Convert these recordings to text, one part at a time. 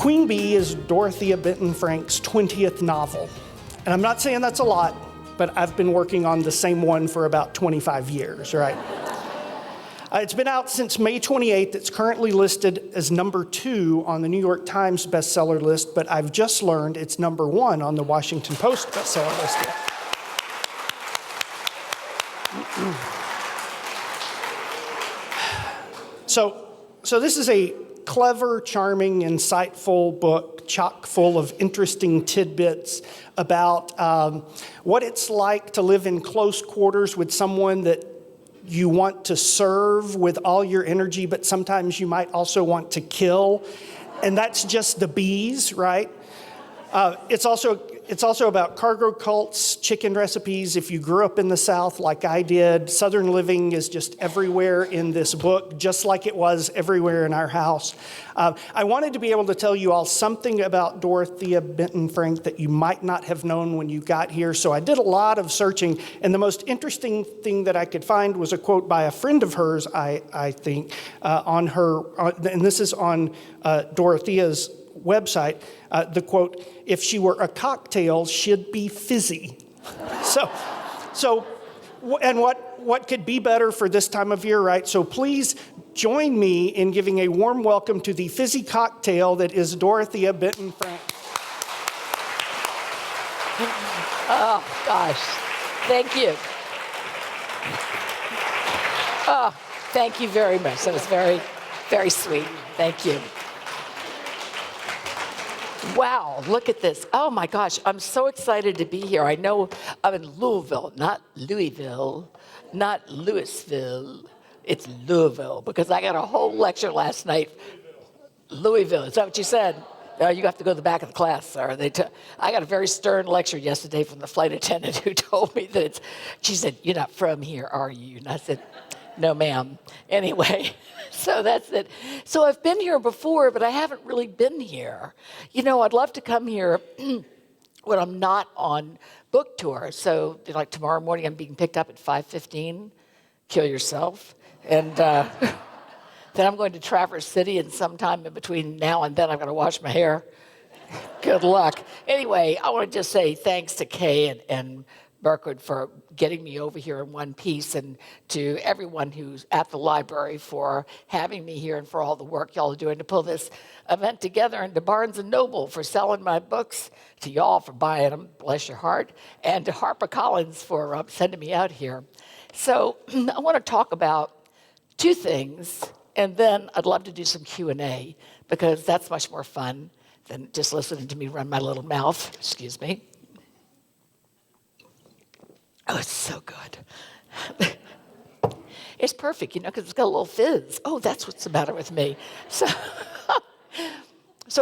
Queen Bee is Dorothea Benton Frank's 20th novel. And I'm not saying that's a lot, but I've been working on the same one for about 25 years, right? It's been out since May 28th. It's currently listed as number 2 on the New York Times bestseller list, but I've just learned it's number 1 on the Washington Post bestseller list. So this is a clever, charming, insightful book, chock full of interesting tidbits about what it's like to live in close quarters with someone that you want to serve with all your energy, but sometimes you might also want to kill. And that's just the bees, right? It's also about cargo cults, chicken recipes. If you grew up in the South like I did, Southern living is just everywhere in this book, just like it was everywhere in our house. I wanted to be able to tell you all something about Dorothea Benton Frank that you might not have known when you got here, so I did a lot of searching, and the most interesting thing that I could find was a quote by a friend of hers, I think, and this is on Dorothea's website, the quote, "If she were a cocktail, she'd be fizzy." And what could be better for this time of year, right? So please join me in giving a warm welcome to the fizzy cocktail that is Dorothea Benton Frank. Oh, gosh. Thank you. Oh, thank you very much. That was very, very sweet. Thank you. Wow, look at this. Oh my gosh, I'm so excited to be here. I know I'm in Louisville, not Louisville, not Louisville. It's Louisville, because I got a whole lecture last night. Louisville, is that what you said? You have to go to the back of the class, sir. I got a very stern lecture yesterday from the flight attendant who told me that she said, "You're not from here, are you?" And I said, "No, ma'am." Anyway, so that's it. So I've been here before, but I haven't really been here. You know, I'd love to come here when I'm not on book tour. So like tomorrow morning, I'm being picked up at 5:15. Kill yourself. And then I'm going to Traverse City, and sometime in between now and then, I've got to wash my hair. Good luck. Anyway, I want to just say thanks to Kay and Berkwood for getting me over here in one piece, and to everyone who's at the library for having me here and for all the work y'all are doing to pull this event together, and to Barnes & Noble for selling my books, to y'all for buying them, bless your heart, and to HarperCollins for sending me out here. So I want to talk about 2 things, and then I'd love to do some Q&A, because that's much more fun than just listening to me run my little mouth. Excuse me. Oh, it's so good. It's perfect, you know, because it's got a little fizz. Oh, that's what's the matter with me. So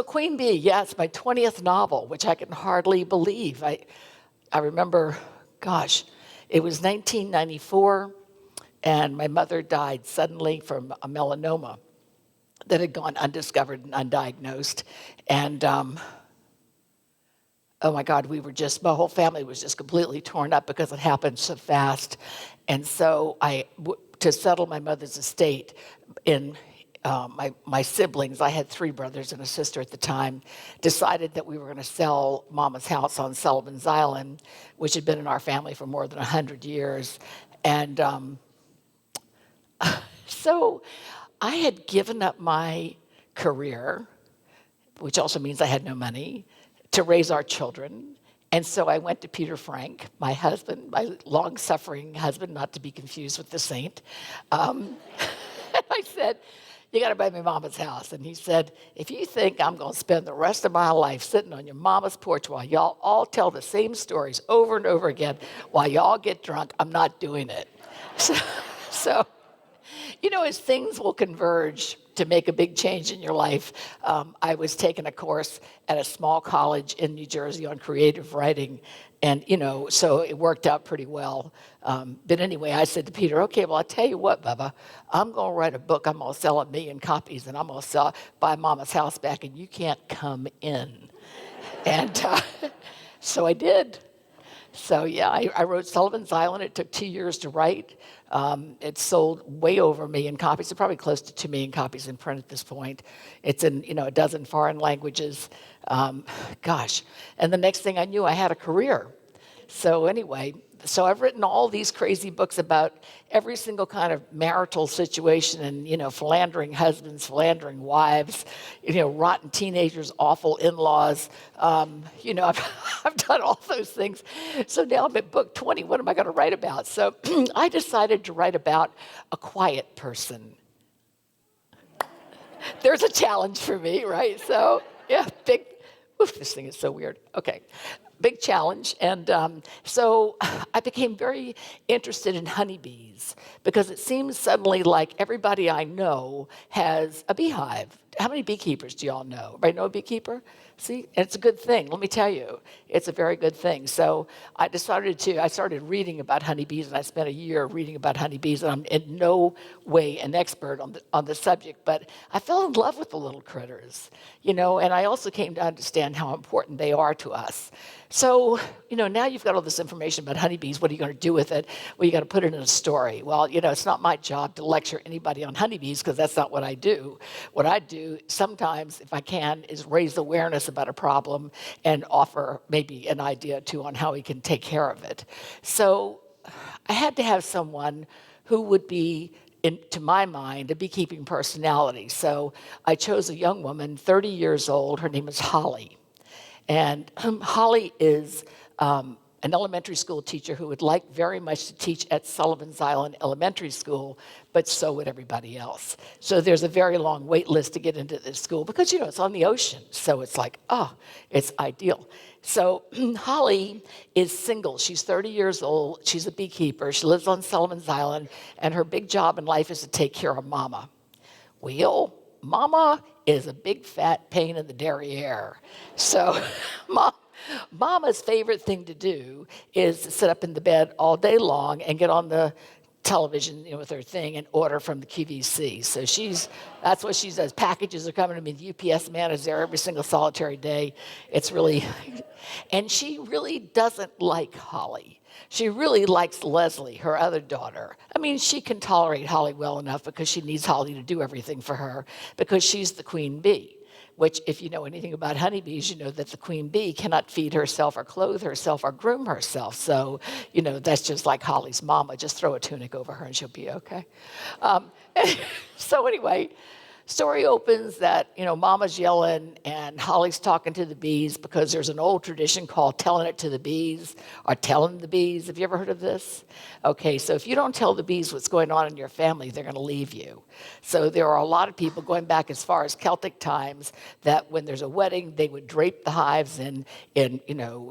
Queen Bee, yeah, it's my 20th novel, which I can hardly believe. I remember, gosh, it was 1994, and my mother died suddenly from a melanoma that had gone undiscovered and undiagnosed. And oh my God, my whole family was just completely torn up because it happened so fast. And so to settle my mother's estate, in my siblings, I had 3 brothers and a sister at the time, decided that we were going to sell Mama's house on Sullivan's Island, which had been in our family for more than 100 years. And so I had given up my career, which also means I had no money, to raise our children. And so I went to Peter Frank, my husband, my long-suffering husband, not to be confused with the saint. And I said, "You got to buy me Mama's house." And he said, "If you think I'm going to spend the rest of my life sitting on your mama's porch while y'all all tell the same stories over and over again while y'all get drunk, I'm not doing it." So you know, as things will converge to make a big change in your life, I was taking a course at a small college in New Jersey on creative writing, and, you know, so it worked out pretty well. But anyway, I said to Peter, "Okay, well, I'll tell you what, Bubba, I'm going to write a book. I'm going to sell 1 million copies, and I'm going to buy Mama's house back, and you can't come in." And so I did. So, yeah, I wrote Sullivan's Island. It took 2 years to write. It's sold way over 1 million copies. It's probably close to 2 million copies in print at this point. It's in, a dozen foreign languages. Gosh. And the next thing I knew, I had a career. So anyway, I've written all these crazy books about every single kind of marital situation and, philandering husbands, philandering wives, rotten teenagers, awful in-laws. I've done all those things. So now I'm at book 20. What am I going to write about? So I decided to write about a quiet person. There's a challenge for me, right? So, yeah, this thing is so weird. Okay. Big challenge. And so I became very interested in honeybees because it seems suddenly like everybody I know has a beehive. How many beekeepers do you all know? Everybody know a beekeeper? See, and it's a good thing. Let me tell you, it's a very good thing. So I started reading about honeybees, and I spent a year reading about honeybees, and I'm in no way an expert on the subject, but I fell in love with the little critters, and I also came to understand how important they are to us. So, now you've got all this information about honeybees. What are you going to do with it? Well, you got to put it in a story. Well, it's not my job to lecture anybody on honeybees because that's not what I do. What I do sometimes, if I can, is raise awareness about a problem and offer maybe an idea, too, on how we can take care of it. So I had to have someone who would be, to my mind, a beekeeping personality. So I chose a young woman, 30 years old. Her name is Holly. And Holly is an elementary school teacher who would like very much to teach at Sullivan's Island Elementary School, but so would everybody else. So there's a very long wait list to get into this school because, it's on the ocean. So it's like, it's ideal. So Holly is single. She's 30 years old. She's a beekeeper. She lives on Sullivan's Island, and her big job in life is to take care of Mama. Well, Mama is a big fat pain in the derriere. So Mama's favorite thing to do is to sit up in the bed all day long and get on the television with her thing and order from the QVC. So that's what she does. Packages are coming to me. The UPS man is there every single solitary day. It's really, and she really doesn't like Holly. She really likes Leslie, her other daughter. I mean, she can tolerate Holly well enough because she needs Holly to do everything for her because she's the queen bee, which if you know anything about honeybees, you know that the queen bee cannot feed herself or clothe herself or groom herself. So, that's just like Holly's mama. Just throw a tunic over her and she'll be okay. So anyway, story opens that, Mama's yelling and Holly's talking to the bees because there's an old tradition called telling it to the bees or telling the bees. Have you ever heard of this? Okay, so if you don't tell the bees what's going on in your family, they're going to leave you. So there are a lot of people going back as far as Celtic times that when there's a wedding, they would drape the hives in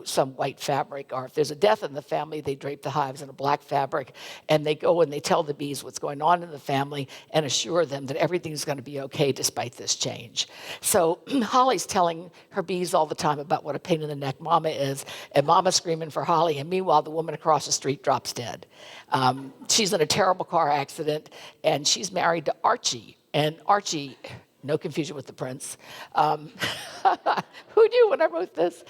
some white fabric, or if there's a death in the family, they drape the hives in a black fabric, and they go and they tell the bees what's going on in the family and assure them that everything's going to be okay despite this change. So Holly's telling her bees all the time about what a pain in the neck Mama is, and Mama's screaming for Holly, and meanwhile the woman across the street drops dead. She's in a terrible car accident, and she's married to Archie. And Archie, no confusion with the prince. Who knew when I wrote this?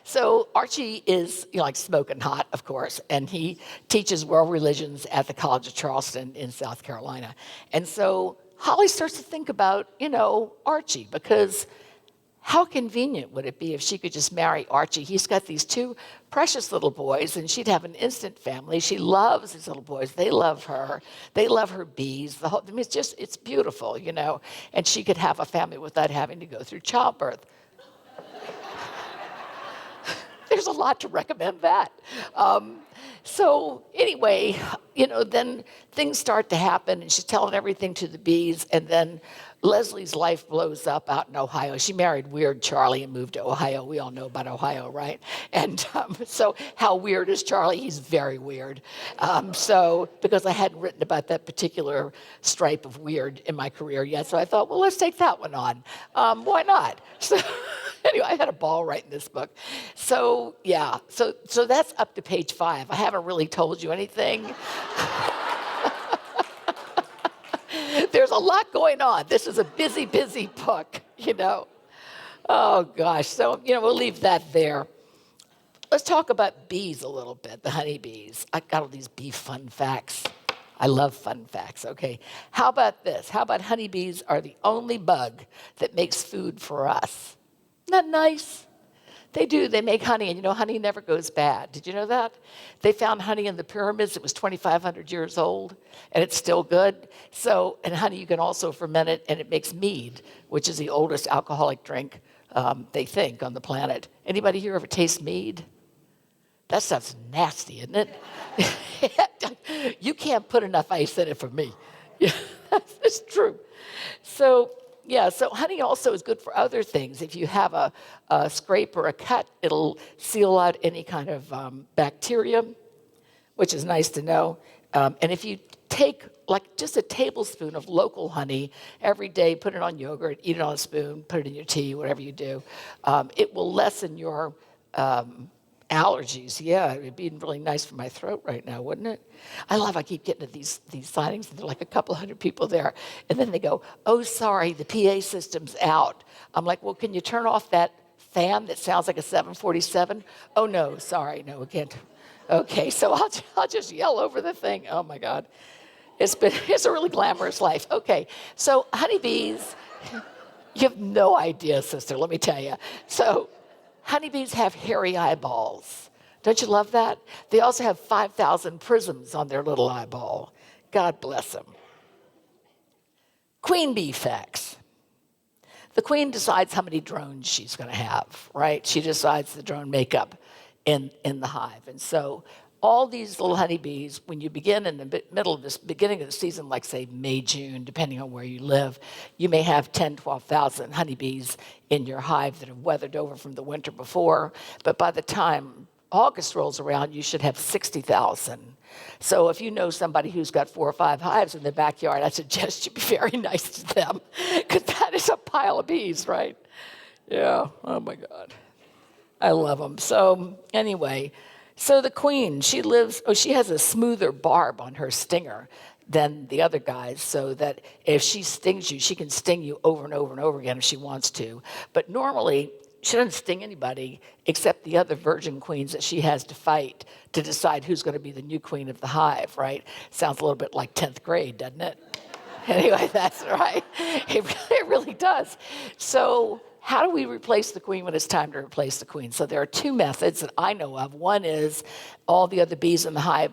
So Archie is like smoking hot, of course, and he teaches world religions at the College of Charleston in South Carolina. And so Holly starts to think about, Archie, because how convenient would it be if she could just marry Archie? He's got these two precious little boys, and she'd have an instant family. She loves these little boys. They love her. They love her bees. It's beautiful, and she could have a family without having to go through childbirth. There's a lot to recommend that. So anyway, then things start to happen, and she's telling everything to the bees, and then Leslie's life blows up out in Ohio. She married Weird Charlie and moved to Ohio. We all know about Ohio, right? And so how weird is Charlie? He's very weird. So because I hadn't written about that particular stripe of weird in my career yet, so I thought, well, let's take that one on. Why not? So anyway, I had a ball writing this book. So yeah, so that's up to page 5. I haven't really told you anything. There's a lot going on. This is a busy, busy book, Oh, gosh. So, we'll leave that there. Let's talk about bees a little bit, the honeybees. I got all these bee fun facts. I love fun facts, okay? How about this? How about honeybees are the only bug that makes food for us? Isn't that nice? They do. They make honey, and you know, honey never goes bad. Did you know that? They found honey in the pyramids. It was 2,500 years old, and it's still good. So, and honey, you can also ferment it, and it makes mead, which is the oldest alcoholic drink, they think, on the planet. Anybody here ever taste mead? That stuff's nasty, isn't it? You can't put enough ice in it for me. Yeah, that's true. So, yeah, so honey also is good for other things. If you have a scrape or a cut, it'll seal out any kind of bacteria, which is nice to know. And if you take like just a tablespoon of local honey every day, put it on yogurt, eat it on a spoon, put it in your tea, whatever you do, it will lessen your allergies. Yeah, it'd be really nice for my throat right now, wouldn't it? I keep getting to these signings, and there are like a couple hundred people there. And then they go, oh, sorry, the PA system's out. I'm like, well, can you turn off that fan that sounds like a 747? Oh, no, sorry, no, we can't. Okay, so I'll just yell over the thing. Oh, my God. It's a really glamorous life. Okay, so honeybees, you have no idea, sister, let me tell you. So honeybees have hairy eyeballs. Don't you love that? They also have 5,000 prisms on their little eyeball. God bless them. Queen bee facts. The queen decides how many drones she's going to have, right? She decides the drone makeup in the hive. And so all these little honeybees, when you begin in the middle of this beginning of the season, like say May, June, depending on where you live, you may have 10, 12,000 honeybees in your hive that have weathered over from the winter before. But by the time August rolls around, you should have 60,000. So if you know somebody who's got 4 or 5 hives in their backyard, I suggest you be very nice to them, because that is a pile of bees, right? Yeah, oh my God. I love them. So anyway, so the queen, she has a smoother barb on her stinger than the other guys, so that if she stings you, she can sting you over and over and over again if she wants to. But normally, she doesn't sting anybody except the other virgin queens that she has to fight to decide who's going to be the new queen of the hive, right? Sounds a little bit like 10th grade, doesn't it? Anyway, that's right. It really does. So how do we replace the queen when it's time to replace the queen? So there are 2 methods that I know of. One is all the other bees in the hive.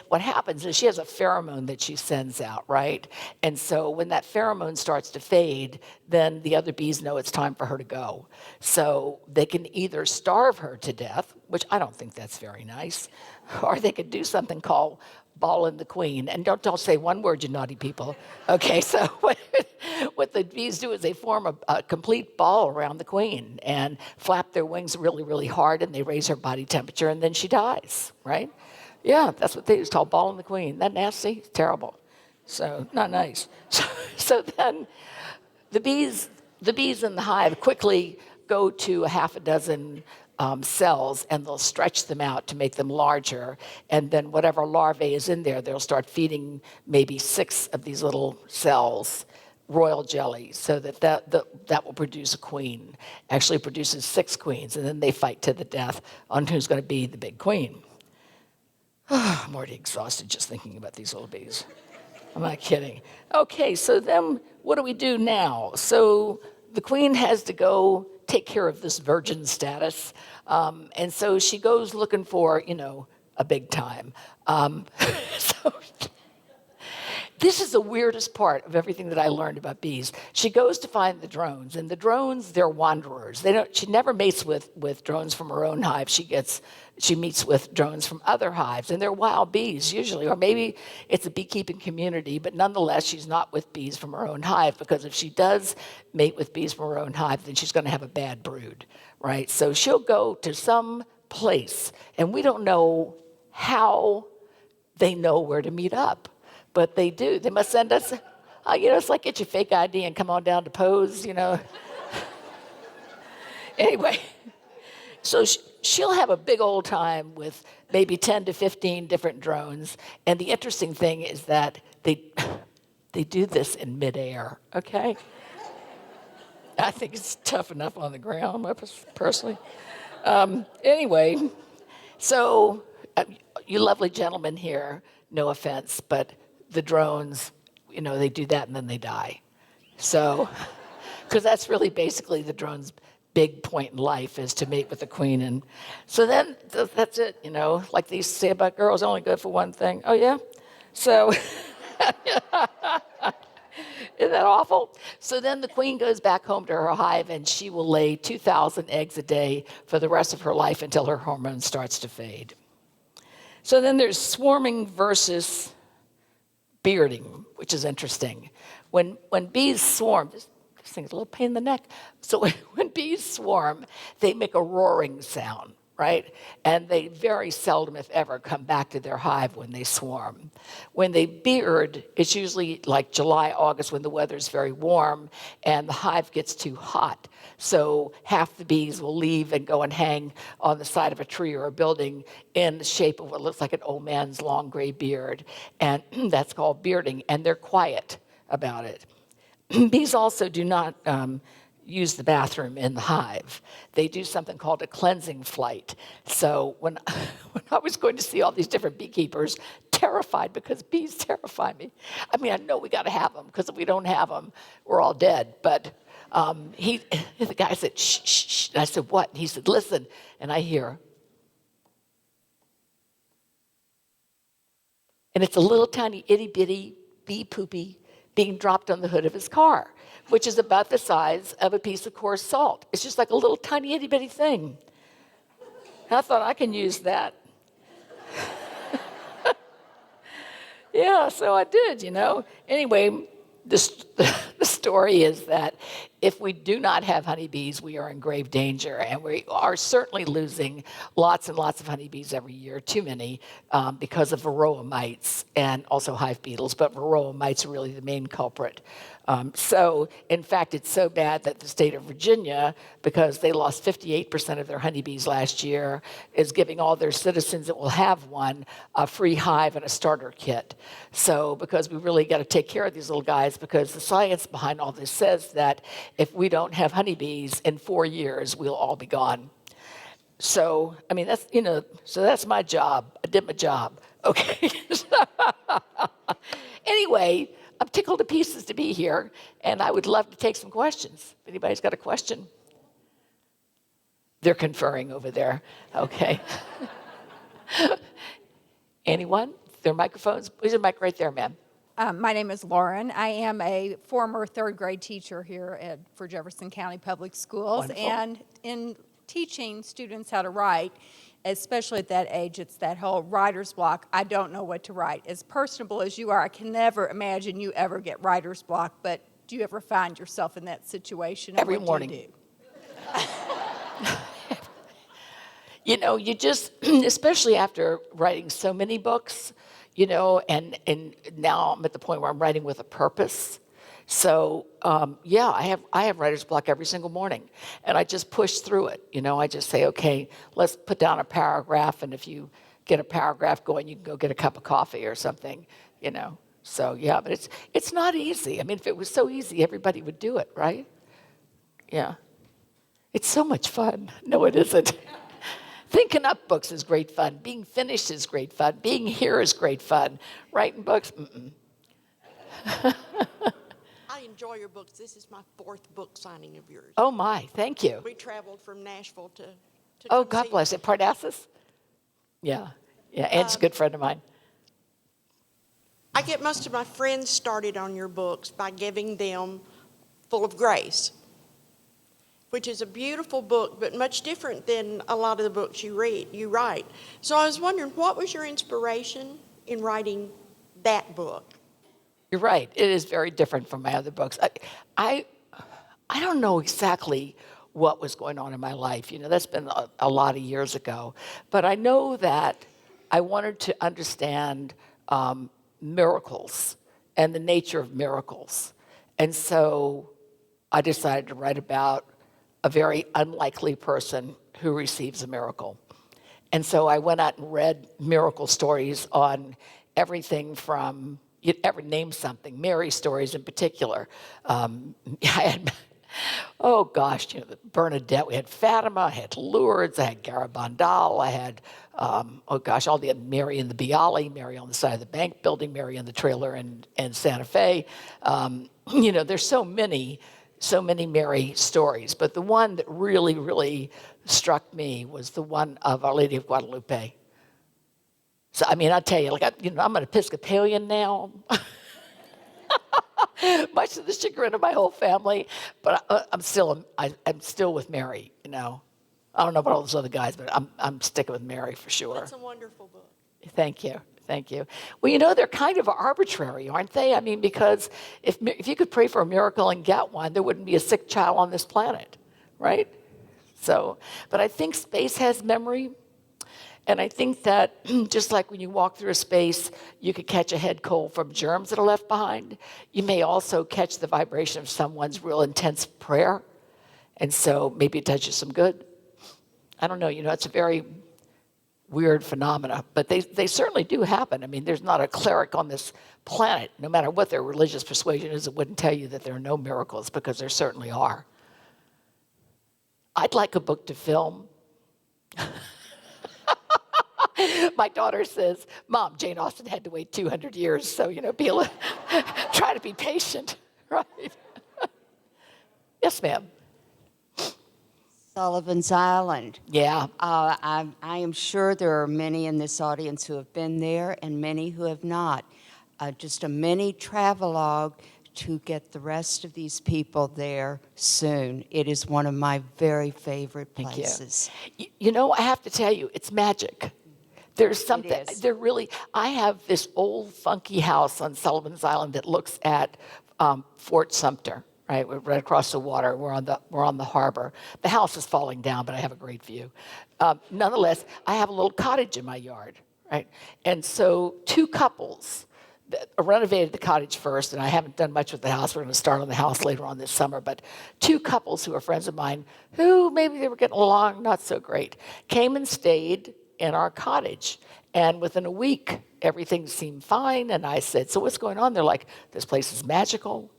What happens is she has a pheromone that she sends out, right? And so when that pheromone starts to fade, then the other bees know it's time for her to go. So they can either starve her to death, which I don't think that's very nice, or they could do something called ball in the queen. And don't say one word, you naughty people. Okay, so what the bees do is they form a complete ball around the queen and flap their wings really, really hard, and they raise her body temperature, and then she dies, right? Yeah, that's what they do. It's called ball in the queen. Isn't that nasty? It's terrible. So not nice. So then the bees in the hive quickly go to a half a dozen cells, and they'll stretch them out to make them larger. And then whatever larvae is in there, they'll start feeding maybe 6 of these little cells royal jelly, so that will produce a queen. Actually produces 6 queens, and then they fight to the death on who's going to be the big queen. I'm already exhausted just thinking about these little bees. I'm not kidding. Okay, so then what do we do now? So the queen has to go take care of this virgin status. And so she goes looking for, a big time. So this is the weirdest part of everything that I learned about bees. She goes to find the drones, and the drones, they're wanderers. She never mates with drones from her own hive. She meets with drones from other hives, and they're wild bees usually, or maybe it's a beekeeping community, but nonetheless, she's not with bees from her own hive, because if she does mate with bees from her own hive, then she's going to have a bad brood, right? So she'll go to some place, and we don't know how they know where to meet up, but they do. They must send us, it's like get your fake ID and come on down to pose, Anyway, so she'll have a big old time with maybe 10 to 15 different drones. And the interesting thing is that they do this in midair, okay? I think it's tough enough on the ground, personally. Anyway, so you lovely gentlemen here, no offense, but the drones, they do that and then they die. So, because that's really basically the drone's big point in life is to mate with the queen. And so then that's it, like they used to say about girls, only good for one thing. Oh, yeah? So, isn't that awful? So then the queen goes back home to her hive and she will lay 2,000 eggs a day for the rest of her life until her hormone starts to fade. So then there's swarming versus bearding, which is interesting. When bees swarm, this thing's a little pain in the neck. So when bees swarm, they make a roaring sound, right? And they very seldom, if ever, come back to their hive when they swarm. When they beard, it's usually like July, August, when the weather's very warm and the hive gets too hot. So half the bees will leave and go and hang on the side of a tree or a building in the shape of what looks like an old man's long gray beard. And that's called bearding, and they're quiet about it. Bees also do not use the bathroom in the hive. They do something called a cleansing flight. So when I was going to see all these different beekeepers, terrified because bees terrify me. I mean, I know we got to have them because if we don't have them, we're all dead. But the guy said, shh, shh, shh. And I said, what? And he said, listen. And I hear. And it's a little tiny itty bitty bee poopy being dropped on the hood of his car, which is about the size of a piece of coarse salt. It's just like a little tiny itty bitty thing. And I thought, I can use that. Yeah, so I did, Anyway, the story is that if we do not have honeybees, we are in grave danger, and we are certainly losing lots and lots of honeybees every year, too many, because of varroa mites and also hive beetles, but varroa mites are really the main culprit. So, in fact, it's so bad that the state of Virginia, because they lost 58% of their honeybees last year, is giving all their citizens that will have one a free hive and a starter kit. So, because we really got to take care of these little guys, because the science behind all this says that if we don't have honeybees in 4 years, we'll all be gone. So, I mean, that's, so that's my job. I did my job. Okay. Anyway, I'm tickled to pieces to be here, and I would love to take some questions. If anybody's got a question? They're conferring over there. Okay. Anyone? There are microphones? There's a mic right there, ma'am. My name is Lauren. I am a former third grade teacher here for Jefferson County Public Schools. Wonderful. And in teaching students how to write, especially at that age, it's that whole writer's block. I don't know what to write. As personable as you are, I can never imagine you ever get writer's block, but do you ever find yourself in that situation? Every morning. Do you do? You just, especially after writing so many books, and now I'm at the point where I'm writing with a purpose. So, I have writer's block every single morning, and I just push through it. I just say, okay, let's put down a paragraph, and if you get a paragraph going, you can go get a cup of coffee or something, So, yeah, but it's not easy. I mean, if it was so easy, everybody would do it, right? Yeah. It's so much fun. No, it isn't. Thinking up books is great fun. Being finished is great fun. Being here is great fun. Writing books, I enjoy your books. This is my 4th book signing of yours. Oh, my. Thank you. We traveled from Nashville to Oh, come God see bless you. it. Parnassus? Yeah. Yeah, Ed's a good friend of mine. I get most of my friends started on your books by giving them Full of Grace, which is a beautiful book, but much different than a lot of the books you write. So I was wondering, what was your inspiration in writing that book? You're right. It is very different from my other books. I don't know exactly what was going on in my life. That's been a lot of years ago. But I know that I wanted to understand miracles and the nature of miracles. And so I decided to write about a very unlikely person who receives a miracle. And so I went out and read miracle stories on everything from, you'd ever name something, Mary stories in particular. I Oh gosh, Bernadette. We had Fatima. I had Lourdes. I had Garabandal. I had, oh gosh, all the Mary and the Bialy, Mary on the side of the bank building, Mary on the trailer in Santa Fe. There's so many Mary stories, but the one that really, really struck me was the one of Our Lady of Guadalupe. So I tell you, I'm an Episcopalian now. Much to the chagrin of my whole family, but I'm still with Mary. I don't know about all those other guys, but I'm sticking with Mary for sure. It's a wonderful book. Thank you. Well, they're kind of arbitrary, aren't they? Because if you could pray for a miracle and get one, there wouldn't be a sick child on this planet, right? So, but I think space has memory. And I think that just like when you walk through a space, you could catch a head cold from germs that are left behind, you may also catch the vibration of someone's real intense prayer. And so maybe it does you some good. I don't know, it's a very weird phenomena, but they certainly do happen. There's not a cleric on this planet, no matter what their religious persuasion is, that wouldn't tell you that there are no miracles, because there certainly are. I'd like a book to film. My daughter says, Mom, Jane Austen had to wait 200 years, so, try to be patient, right? Yes, ma'am. Sullivan's Island. Yeah. I am sure there are many in this audience who have been there and many who have not. Just a mini travelogue to get the rest of these people there soon. It is one of my very favorite places. Thank you. I have to tell you, it's magic. There's something, I have this old funky house on Sullivan's Island that looks at Fort Sumter, right? We're right across the water. We're on the harbor. The house is falling down, but I have a great view. Nonetheless, I have a little cottage in my yard, right? And so 2 couples renovated the cottage first, and I haven't done much with the house. We're going to start on the house later on this summer. But 2 couples who are friends of mine, who maybe they were getting along not so great, came and stayed in our cottage. And within a week, everything seemed fine. And I said, so what's going on? They're like, this place is magical.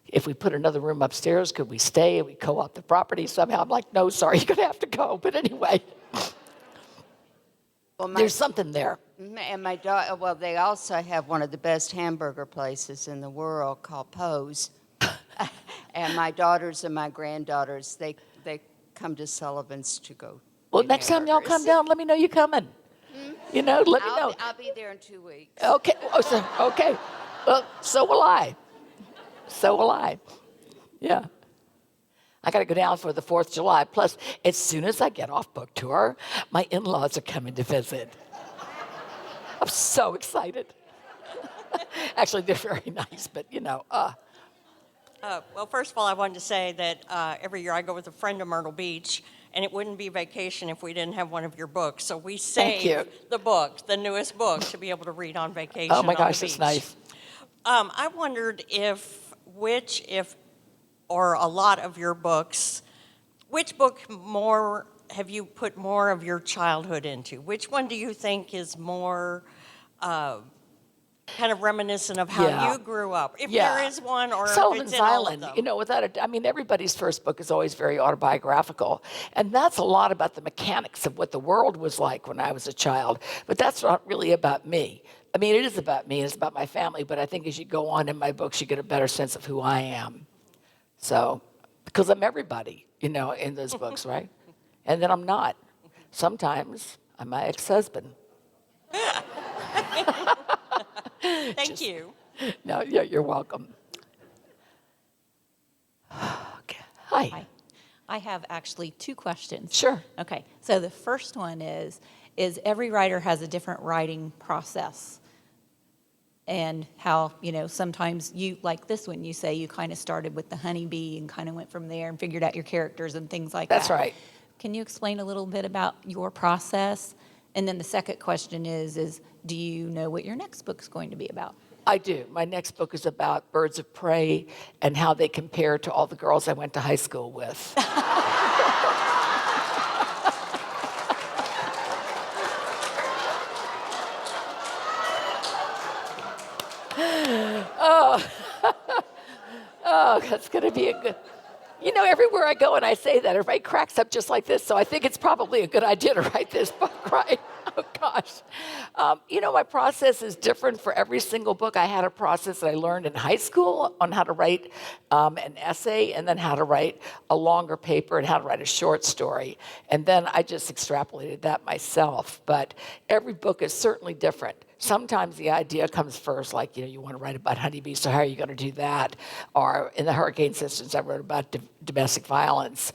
If we put another room upstairs, could we stay? We co-op the property somehow. I'm like, no, sorry, you're going to have to go. But anyway, there's something there. And my daughter, they also have one of the best hamburger places in the world called Poe's. And my daughters and my granddaughters, they come to Sullivan's to go. Well, next time y'all come down, let me know you're coming. Let me know. I'll be there in 2 weeks. Okay. Okay. Well, so will I. Yeah. I got to go down for the 4th of July. Plus, as soon as I get off book tour, my in-laws are coming to visit. I'm so excited. Actually, they're very nice, but Well, first of all, I wanted to say that every year I go with a friend to Myrtle Beach, and it wouldn't be vacation if we didn't have one of your books. So we save the books, the newest books, to be able to read on vacation. Oh my gosh, on the that's beach. nice. I wondered if or a lot of your books, which book more have you put more of your childhood into? Which one do you think is more kind of reminiscent of how you grew up? If there is one, or Sullivan's if it's in Island, all of them. without everybody's first book is always very autobiographical. And that's a lot about the mechanics of what the world was like when I was a child. But that's not really about me. It is about me, it's about my family, but I think as you go on in my books, you get a better sense of who I am. So, because I'm everybody, in those books, right? And then I'm not. Sometimes I'm my ex-husband. Thank you. No, you're welcome. Okay. Hi. I have actually 2 questions. Sure. Okay. So the first one is every writer has a different writing process. And how, sometimes you, like this one, you say you kind of started with the honeybee and kind of went from there and figured out your characters and things like that. That's right. Can you explain a little bit about your process? And then the second question is do you know what your next book's going to be about? I do. My next book is about birds of prey and how they compare to all the girls I went to high school with. Oh, that's going to be a good... You know, everywhere I go and I say that, everybody cracks up just like this. So I think it's probably a good idea to write this book, right? Oh, gosh. You know, my process is different for every single book. I had a process that I learned in high school on how to write an essay and then how to write a longer paper and how to write a short story. And then I just extrapolated that myself. But every book is certainly different. Sometimes the idea comes first, like, you know, you want to write about honeybees, so how are you going to do that? Or in the Hurricane Sisters, I wrote about domestic violence,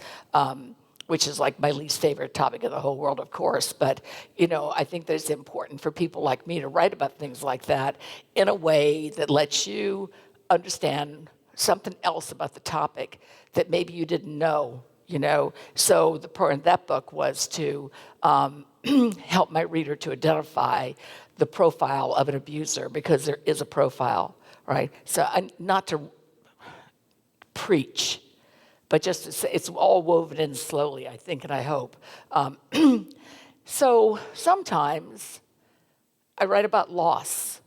which is like my least favorite topic in the whole world, of course. But, you know, I think that it's important for people like me to write about things like that in a way that lets you understand something else about the topic that maybe you didn't know, you know. So the point of that book was to help my reader to identify the profile of an abuser, because there is a profile, right? So not to preach, but just to say it's all woven in slowly, I think, and I hope. So sometimes I write about loss.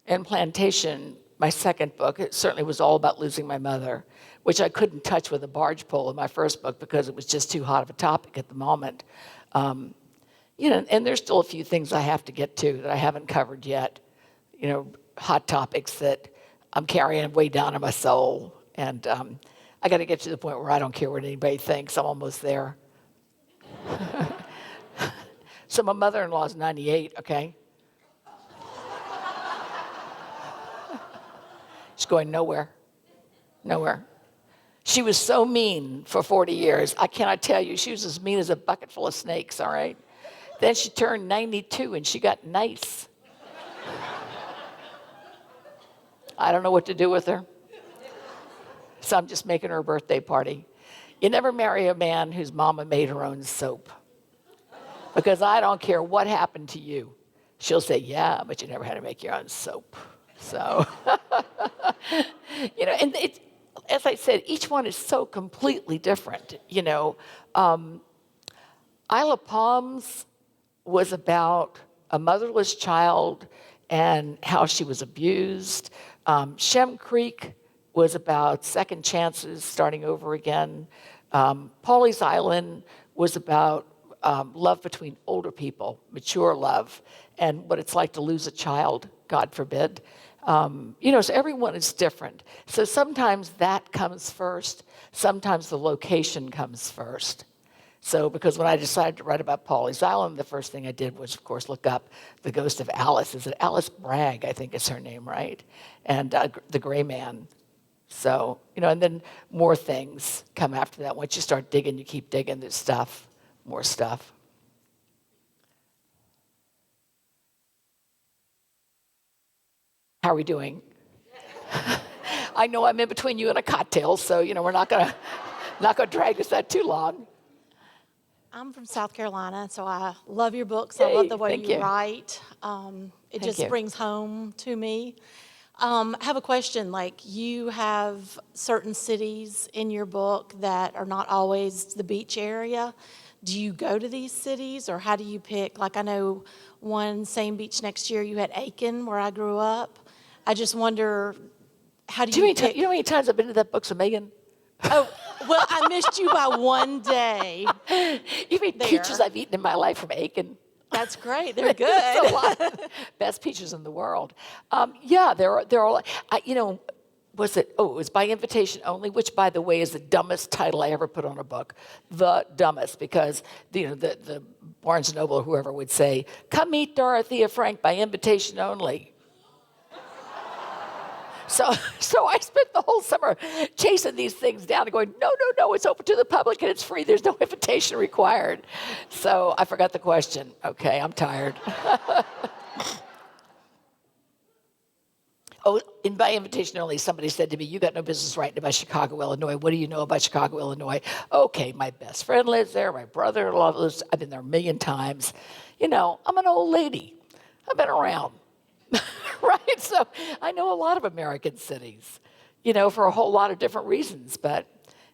And Plantation, my second book, it certainly was all about losing my mother, which I couldn't touch with a barge pole in my first book because it was just too hot of a topic at the moment. You know, and there's still a few things I have to get to that I haven't covered yet. You know, hot topics that I'm carrying way down in my soul. And I got to get to the point where I don't care what anybody thinks. I'm almost there. So my mother-in-law is 98, okay? She's going nowhere. Nowhere. She was so mean for 40 years. I cannot tell you. She was as mean as a bucket full of snakes, all right? Then she turned 92 and she got nice. I don't know what to do with her. So I'm just making her a birthday party. You never marry a man whose mama made her own soap. Because I don't care what happened to you. She'll say, yeah, but you never had to make your own soap. So, you know, and it's, as I said, each one is so completely different. You know, Isle of Palms was about a motherless child and how she was abused. Shem Creek was about second chances, starting over again. Pawleys Island was about love between older people, mature love, and what it's like to lose a child, God forbid. You know, so everyone is different. So sometimes that comes first. Sometimes the location comes first. So because when I decided to write about Pawleys Island, the first thing I did was, of course, look up the ghost of Alice. Is it Alice Bragg, I think is her name, right? And the gray man. So, you know, and then more things come after that. Once you start digging, you keep digging, there's stuff, more stuff. How are we doing? I know I'm in between you and a cocktail, so, you know, we're not gonna drag this out too long. I'm from South Carolina, so I love your books. Yay, I love the way thank you you. write. It Thank just you. brings home to me. I have a question. Like, you have certain cities in your book that are not always the beach area. Do you go to these cities, or how do you pick? Like, I know one same beach next year you had Aiken, where I grew up. I just wonder, how do you pick? You know how many times I've been to that Books of Megan? Oh, well, I missed you by one day. You mean There. peaches I've eaten in my life from Aiken? That's great. They're It's good. a lot. Best peaches in the world. Yeah, there are. You know, was it? Oh, it was by invitation only, which, by the way, is the dumbest title I ever put on a book. The dumbest, because the Barnes and Noble or whoever would say, "Come meet Dorothea Frank by invitation only." So I spent the whole summer chasing these things down and going, no, it's open to the public and it's free. There's no invitation required. So I forgot the question. Okay, I'm tired. Oh, and by invitation only, somebody said to me, you got no business writing about Chicago, Illinois. What do you know about Chicago, Illinois? Okay, my best friend lives there. My brother-in-law lives. I've been there a million times. You know, I'm an old lady. I've been around. Right? So I know a lot of American cities, you know, for a whole lot of different reasons. But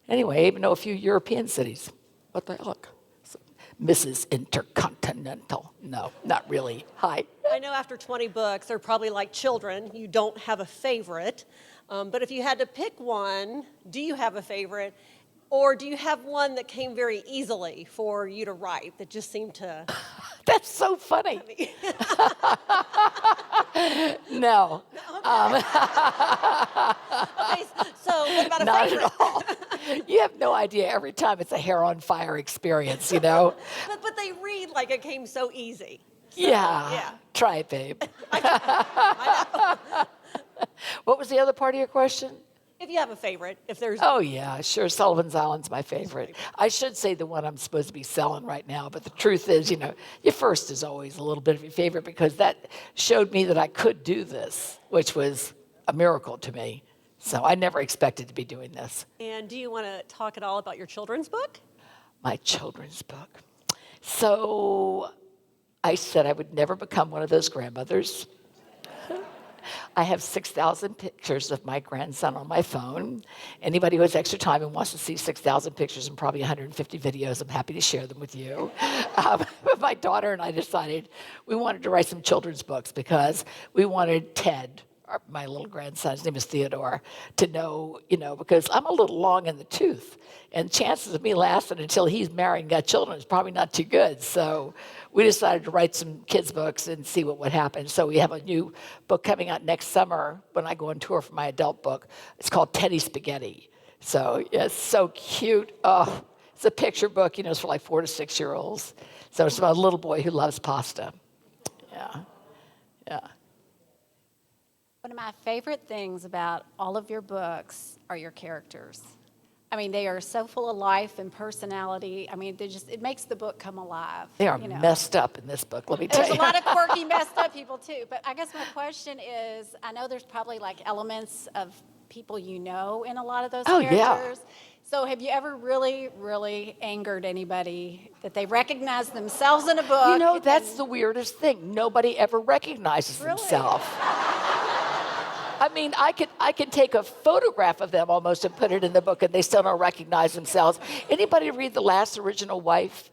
anyway, I even know a few European cities. What the heck? So, Mrs. Intercontinental. No, not really. Hi. I know after 20 books, they're probably like children. You don't have a favorite. But if you had to pick one, do you have a favorite? Or do you have one that came very easily for you to write that just seemed to? That's so funny. No. Okay, so what about a Not favorite? at all. You have no idea. Every time it's a hair on fire experience, you know? But they read like it came so easy. So, Yeah. Try it, babe. I know. What was the other part of your question? If you have a favorite, if there's. Oh, yeah, sure. Sullivan's Island's my favorite. I should say the one I'm supposed to be selling right now, but the truth is, you know, your first is always a little bit of your favorite because that showed me that I could do this, which was a miracle to me. So I never expected to be doing this. And do you want to talk at all about your children's book? My children's book. So I said I would never become one of those grandmothers. I have 6,000 pictures of my grandson on my phone. Anybody who has extra time and wants to see 6,000 pictures and probably 150 videos, I'm happy to share them with you. But my daughter and I decided we wanted to write some children's books because we wanted Ted, my little grandson, his name is Theodore, to know, you know, because I'm a little long in the tooth. And chances of me lasting until he's married and got children is probably not too good. So we decided to write some kids' books and see what would happen. So we have a new book coming out next summer when I go on tour for my adult book. It's called Teddy Spaghetti. So yeah, it's so cute. Oh, it's a picture book, you know, it's for like 4 to 6 year olds. So it's about a little boy who loves pasta. Yeah, yeah. One of my favorite things about all of your books are your characters. I mean, they are so full of life and personality. I mean, it makes the book come alive. They are messed up in this book, let me tell you. There's a lot of quirky, messed up people too. But I guess my question is, I know there's probably like elements of people you know in a lot of those characters. Yeah. So have you ever really, really angered anybody that they recognize themselves in a book? You know, that's the weirdest thing. Nobody ever recognizes themselves. I mean, I could take a photograph of them almost and put it in the book, and they still don't recognize themselves. Anybody read The Last Original Wife?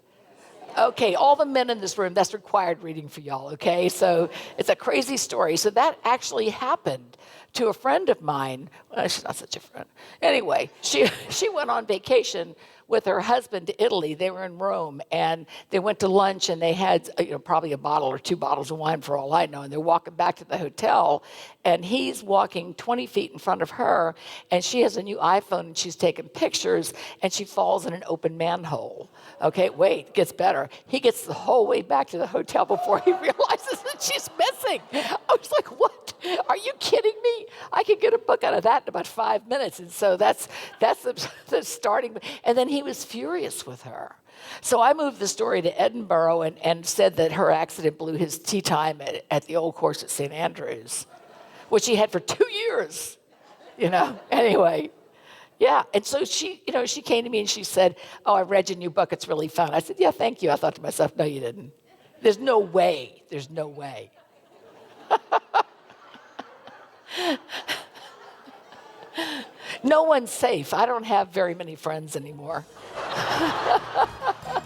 Okay, all the men in this room, that's required reading for y'all, okay? So it's a crazy story. So that actually happened to a friend of mine. Well, she's not such a friend. Anyway, she went on vacation with her husband to Italy. They were in Rome, and they went to lunch, and they had probably a bottle or 2 bottles of wine for all I know, and they're walking back to the hotel, and he's walking 20 feet in front of her, and she has a new iPhone, and she's taking pictures, and she falls in an open manhole. Okay, wait, it gets better. He gets the whole way back to the hotel before he realizes that she's missing. I was like, what? Are you kidding me? I could get a book out of that in about 5 minutes. And so that's the starting. And then he was furious with her. So I moved the story to Edinburgh and said that her accident blew his tea time at the old course at St. Andrews, which he had for 2 years, Anyway, yeah. And so she came to me and she said, oh, I read your new book. It's really fun. I said, yeah, thank you. I thought to myself, no, you didn't. There's no way. There's no way. No one's safe. I don't have very many friends anymore. I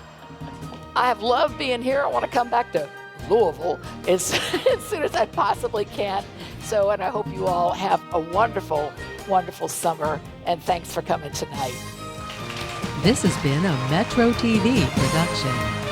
have loved being here. I want to come back to Louisville as soon as I possibly can. And I hope you all have a wonderful, wonderful summer, and thanks for coming tonight. This has been a Metro TV production.